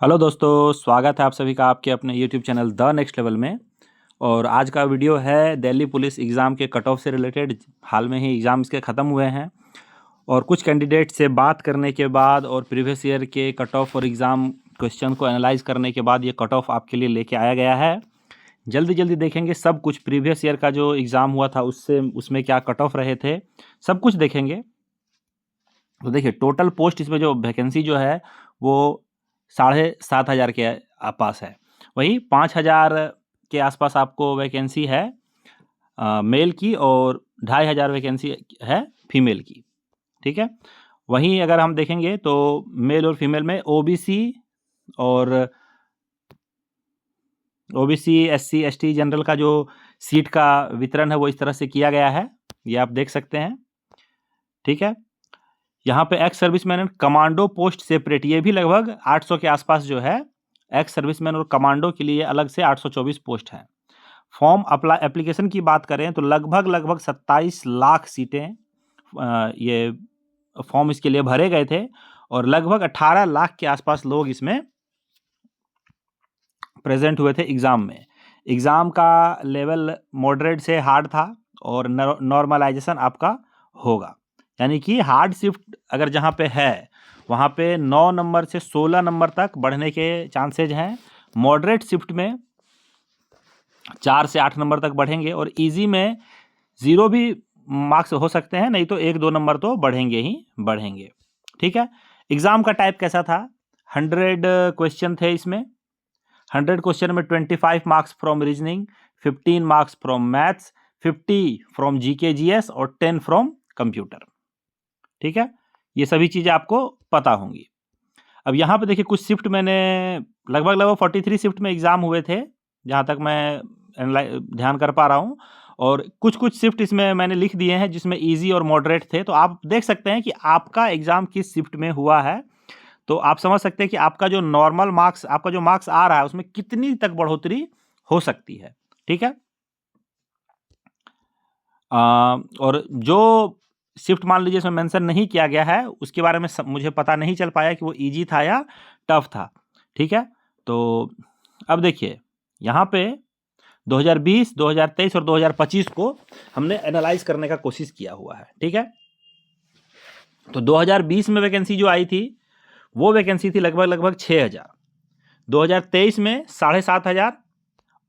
Hello दोस्तों, स्वागत है आप सभी का आपके अपने YouTube channel the next level में। और आज का वीडियो है दिल्ली पुलिस एग्ज़ाम के कट ऑफ से रिलेटेड। हाल में ही एग्ज़ाम इसके ख़त्म हुए हैं और कुछ कैंडिडेट से बात करने के बाद और प्रीवियस ईयर के कट ऑफ और एग्ज़ाम क्वेश्चन को एनालाइज करने के बाद ये कट ऑफ आपके लिए लेके आया गया है। जल्दी जल्दी देखेंगे सब कुछ, प्रीवियस ईयर का जो एग्ज़ाम हुआ था उसमें क्या कट ऑफ रहे थे, सब कुछ देखेंगे। तो देखिए, टोटल पोस्ट इसमें जो वैकेंसी जो है वो 7,500 के पास है। वही 5,000 के आसपास आपको वैकेंसी है मेल की और 2,500 वैकेंसी है फीमेल की। ठीक है, वहीं अगर हम देखेंगे तो मेल और फीमेल में और ओबीसी एससी एसटी जनरल का जो सीट का वितरण है वो इस तरह से किया गया है, ये आप देख सकते हैं। ठीक है, यहाँ पे ex serviceman and commando post separate, ये भी लगभग 800 के आसपास जो है एक्स सर्विसमैन और कमांडो के लिए अलग से 824 पोस्ट हैं। फॉर्म एप्लीकेशन की बात करें तो लगभग 27 लाख सीटें ये फॉर्म इसके लिए भरे गए थे और लगभग 18 लाख के आसपास लोग इसमें प्रेजेंट हुए थे एग्ज़ाम में। एग्ज़ाम का लेवल मॉडरेट से हार्ड था और नॉर्मलाइजेशन आपका होगा, यानी कि हार्ड शिफ्ट अगर जहाँ पे है वहाँ पे 9 नंबर से 16 नंबर तक बढ़ने के चांसेज हैं। मॉडरेट शिफ्ट में 4 से 8 नंबर तक बढ़ेंगे और इजी में 0 भी मार्क्स हो सकते हैं, नहीं तो 1-2 नंबर तो बढ़ेंगे ही बढ़ेंगे। ठीक है, एग्ज़ाम का टाइप कैसा था? 100 क्वेश्चन थे इसमें। 100 क्वेश्चन में 25 marks from reasoning, 15 marks from maths, 50 from GK GS और 10 फ्रॉम कंप्यूटर। ठीक है, ये सभी चीज़ें आपको पता होंगी। अब यहाँ पे देखिए, कुछ शिफ्ट मैंने लगभग 43 शिफ्ट में एग्ज़ाम हुए थे, जहाँ तक मैं ध्यान कर पा रहा हूँ। और कुछ शिफ्ट इसमें मैंने लिख दिए हैं जिसमें इजी और मॉडरेट थे, तो आप देख सकते हैं कि आपका एग्ज़ाम किस शिफ्ट में हुआ है। तो आप समझ सकते हैं कि आपका जो नॉर्मल मार्क्स, आपका जो मार्क्स आ रहा है उसमें कितनी तक बढ़ोतरी हो सकती है। ठीक है, और जो शिफ्ट मान लीजिए इसमें मेंशन नहीं किया गया है उसके बारे में मुझे पता नहीं चल पाया कि वो इजी था या टफ था। ठीक है, तो अब देखिए यहाँ पे 2020, 2023 और 2025 को हमने एनालाइज करने का कोशिश किया हुआ है। ठीक है, तो 2020 में वैकेंसी जो आई थी वो वैकेंसी थी लगभग 6,000, 2023 में 7,500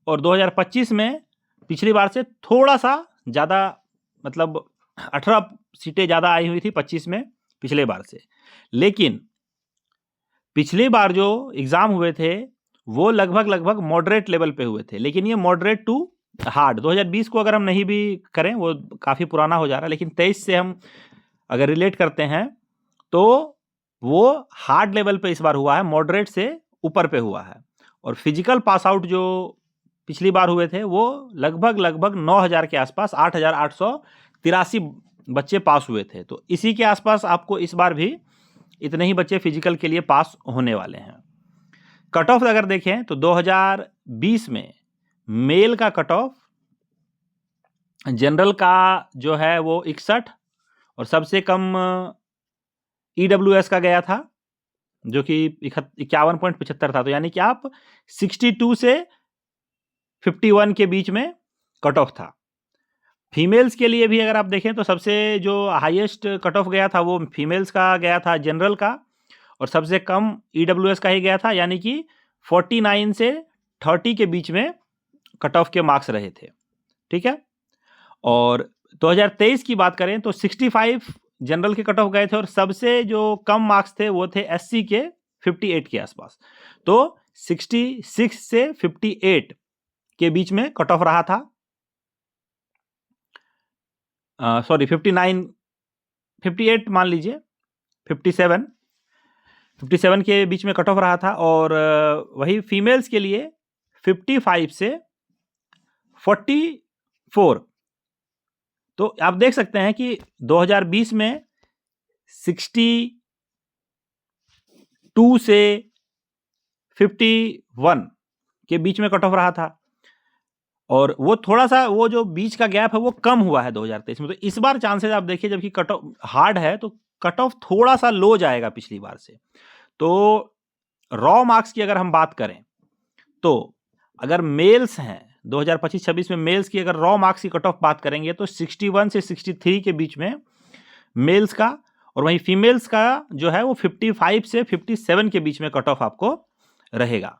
और 2025 में पिछली बार से थोड़ा सा ज़्यादा, मतलब 18 सीटें ज़्यादा आई हुई थी 25 में पिछले बार से। लेकिन पिछली बार जो एग्ज़ाम हुए थे वो लगभग मॉडरेट लेवल पे हुए थे, लेकिन ये मॉडरेट टू हार्ड। 2020 को अगर हम नहीं भी करें, वो काफ़ी पुराना हो जा रहा है, लेकिन 23 से हम अगर रिलेट करते हैं तो वो हार्ड लेवल पे इस बार हुआ है, मॉडरेट से ऊपर पे हुआ है। और फिजिकल पास आउट जो पिछली बार हुए थे वो लगभग 9,000 के आसपास, 8,883 बच्चे पास हुए थे। तो इसी के आसपास आपको इस बार भी इतने ही बच्चे फिजिकल के लिए पास होने वाले हैं। कट ऑफ अगर देखें तो 2020 में मेल का कट ऑफ जनरल का जो है वो 61 और सबसे कम ईडब्ल्यूएस का गया था जो कि 51.75 था। तो यानी कि आप 62 से 51 के बीच में कट ऑफ था। फीमेल्स के लिए भी अगर आप देखें तो सबसे जो हाईएस्ट कट ऑफ गया था वो फीमेल्स का गया था जनरल का, और सबसे कम ईडब्ल्यूएस का ही गया था, यानी कि 49 से 30 के बीच में कट ऑफ के मार्क्स रहे थे। ठीक है, और 2023 की बात करें तो 65 जनरल के कट ऑफ गए थे और सबसे जो कम मार्क्स थे वो थे एससी के 58 के आसपास। तो 66 से 58 के बीच में कट ऑफ रहा था। सॉरी 59, 58 मान लीजिए, 57 के बीच में कट ऑफ रहा था। और वही फीमेल्स के लिए 55 से 44। तो आप देख सकते हैं कि 2020 में 62 से 51 के बीच में कट ऑफ रहा था, और वो थोड़ा सा वो जो बीच का गैप है वो कम हुआ है 2023 में। तो इस बार चांसेस आप देखिए, जबकि कट ऑफ हार्ड है तो कट ऑफ थोड़ा सा लो जाएगा पिछली बार से। तो रॉ मार्क्स की अगर हम बात करें तो अगर मेल्स हैं 2025-26 में मेल्स की अगर रॉ मार्क्स की कट ऑफ बात करेंगे तो 61 से 63 के बीच में मेल्स का, और वहीं फीमेल्स का जो है वो 55 से 57 के बीच में कट ऑफ आपको रहेगा।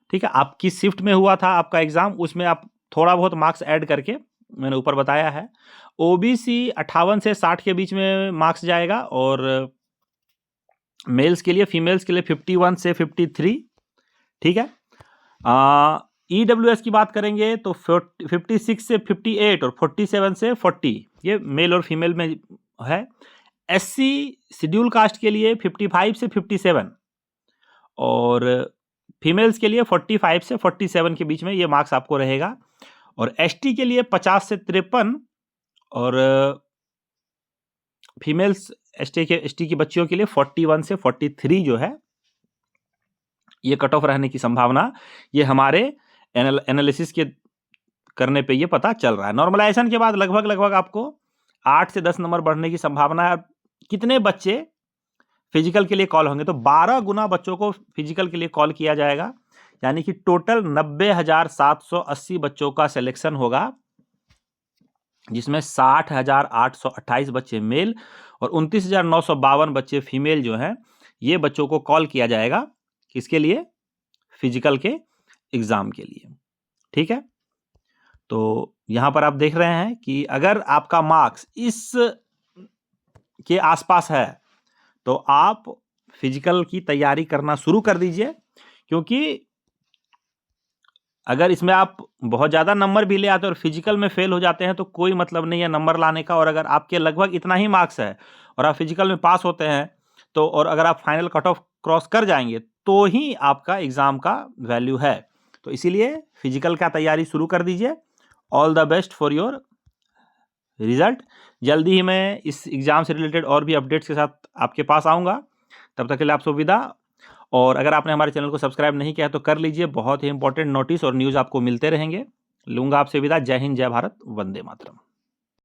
ठीक है, आप किस शिफ्ट में हुआ था आपका एग्जाम, उसमें आप थोड़ा बहुत मार्क्स ऐड करके मैंने ऊपर बताया है। ओबीसी 58 से 60 के बीच में मार्क्स जाएगा, और मेल्स के लिए, फीमेल्स के लिए 51 से 53। ठीक है, ईडब्ल्यूएस की बात करेंगे तो 56 से 58 और 47 से 40, ये मेल और फीमेल में है। एससी शेड्यूल कास्ट के लिए 55 से 57 और फीमेल्स के लिए 45 से 47 के बीच में ये मार्क्स आपको रहेगा। और एसटी के लिए 50 से 53 और फीमेल्स एसटी की बच्चियों के लिए 41 से 43 जो है ये कट ऑफ रहने की संभावना, ये हमारे एनालिसिस के करने पे ये पता चल रहा है। नॉर्मलाइजेशन के बाद लगभग आपको 8 से 10 नंबर बढ़ने की संभावना है। कितने बच्चे फिजिकल के लिए कॉल होंगे, तो 12 गुना बच्चों को फिजिकल के लिए कॉल किया जाएगा, यानी कि टोटल 90,780 बच्चों का सिलेक्शन होगा, जिसमें 60,828 बच्चे मेल और 29,952 बच्चे फीमेल जो हैं, ये बच्चों को कॉल किया जाएगा किसके लिए, फिजिकल के एग्जाम के लिए। ठीक है, तो यहां पर आप देख रहे हैं कि अगर आपका मार्क्स इस के आसपास है तो आप फिजिकल की तैयारी करना शुरू कर दीजिए, क्योंकि अगर इसमें आप बहुत ज़्यादा नंबर भी ले आते हैं और फिजिकल में फेल हो जाते हैं तो कोई मतलब नहीं है नंबर लाने का। और अगर आपके लगभग इतना ही मार्क्स है और आप फिजिकल में पास होते हैं तो, और अगर आप फाइनल कट ऑफ क्रॉस कर जाएंगे तो ही आपका एग्ज़ाम का वैल्यू है। तो इसीलिए फिजिकल का तैयारी शुरू कर दीजिए। All the best for your result. जल्दी ही मैं इस एग्ज़ाम से रिलेटेड और भी अपडेट्स के साथ आपके पास आऊँगा। तब तक के लिए आप सब विदा। और अगर आपने हमारे चैनल को सब्सक्राइब नहीं किया तो कर लीजिए, बहुत ही इंपॉर्टेंट नोटिस और न्यूज़ आपको मिलते रहेंगे। लूँगा आपसे विदा। जय हिंद, जय भारत, वंदे मातरम।